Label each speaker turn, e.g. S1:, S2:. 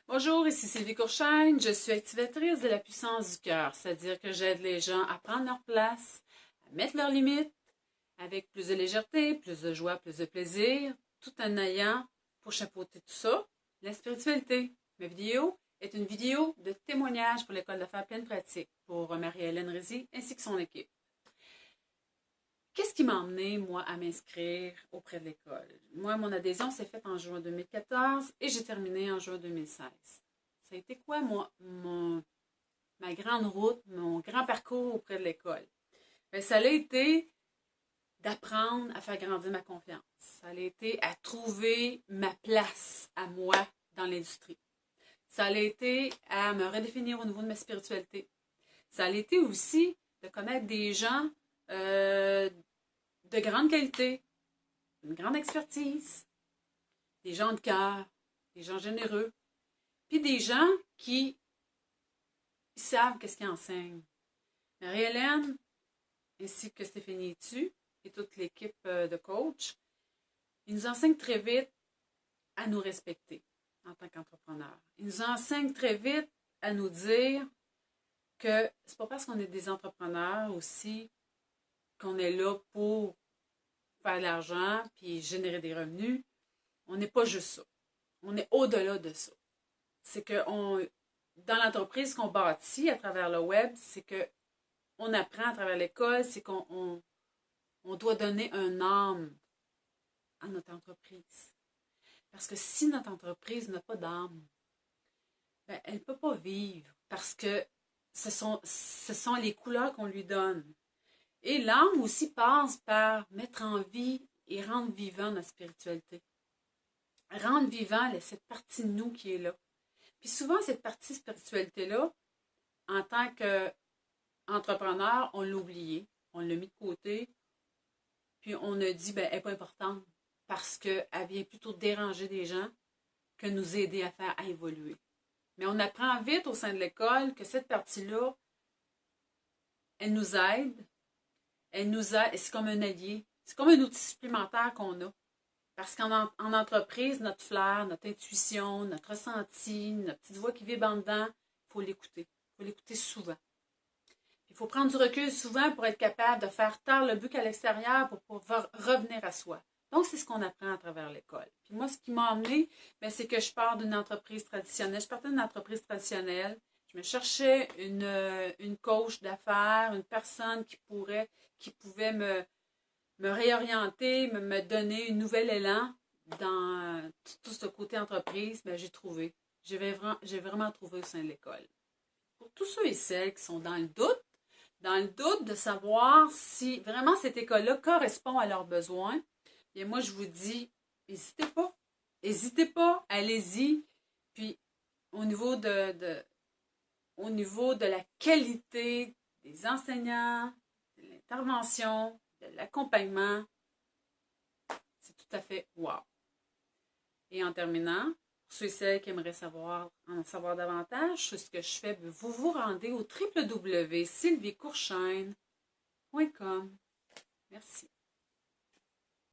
S1: Bonjour, ici Sylvie Courchaine. Je suis activatrice de la puissance du cœur, c'est-à-dire que j'aide les gens à prendre leur place, à mettre leurs limites, avec plus de légèreté, plus de joie, plus de plaisir, tout en ayant pour chapeauter tout ça, la spiritualité. Ma vidéo est une vidéo de témoignage pour l'École d'affaires pleine pratique pour Marie-Hélène Rizzi ainsi que son équipe. Qu'est-ce qui m'a emmené, moi, à m'inscrire auprès de l'école? Moi, mon adhésion s'est faite en juin 2014 et j'ai terminé en juin 2016. Ça a été quoi, ma grande route, mon grand parcours auprès de l'école? Bien, ça a été d'apprendre à faire grandir ma confiance. Ça a été à trouver ma place à moi dans l'industrie. Ça a été à me redéfinir au niveau de ma spiritualité. Ça a été aussi de connaître des gens de grande qualité, une grande expertise, des gens de cœur, des gens généreux, puis des gens qui savent qu'est-ce qu'ils enseignent. Marie-Hélène, ainsi que Stéphanie Tu et toute l'équipe de coach, ils nous enseignent très vite à nous respecter en tant qu'entrepreneurs. Ils nous enseignent très vite à nous dire que c'est pas parce qu'on est des entrepreneurs aussi qu'on est là pour faire de l'argent puis générer des revenus. On n'est pas juste ça. On est au-delà de ça. C'est que dans l'entreprise qu'on bâtit à travers le web, c'est qu'on apprend à travers l'école, c'est qu'on doit donner un âme à notre entreprise. Parce que si notre entreprise n'a pas d'âme, ben, elle ne peut pas vivre parce que ce sont les couleurs qu'on lui donne. Et l'âme aussi passe par mettre en vie et rendre vivant notre spiritualité. Rendre vivant cette partie de nous qui est là. Puis souvent, cette partie spiritualité-là, en tant qu'entrepreneur, on l'a oubliée, on l'a mis de côté, puis on a dit, ben, elle n'est pas importante parce qu'elle vient plutôt déranger des gens que nous aider à faire à évoluer. Mais on apprend vite au sein de l'école que cette partie-là, elle nous aide, c'est comme un allié, c'est comme un outil supplémentaire qu'on a. Parce qu'en entreprise, notre flair, notre intuition, notre ressenti, notre petite voix qui vibre en dedans, il faut l'écouter. Il faut l'écouter souvent. Il faut prendre du recul souvent pour être capable de faire taire le but à l'extérieur pour pouvoir revenir à soi. Donc, c'est ce qu'on apprend à travers l'école. Puis moi, ce qui m'a emmené, c'est que je pars d'une entreprise traditionnelle. Je partais d'une entreprise traditionnelle. Je me cherchais une coach d'affaires, une personne qui pouvait me réorienter, me donner un nouvel élan dans tout ce côté entreprise, j'ai trouvé. J'ai vraiment trouvé au sein de l'école. Pour tous ceux et celles qui sont dans le doute de savoir si vraiment cette école-là correspond à leurs besoins, bien moi je vous dis, n'hésitez pas, allez-y. Puis au niveau de la qualité des enseignants, de l'intervention, de l'accompagnement, c'est tout à fait wow. Et en terminant, pour ceux et celles qui aimeraient en savoir davantage sur ce que je fais, vous vous rendez au www.sylviecourchaine.com. Merci.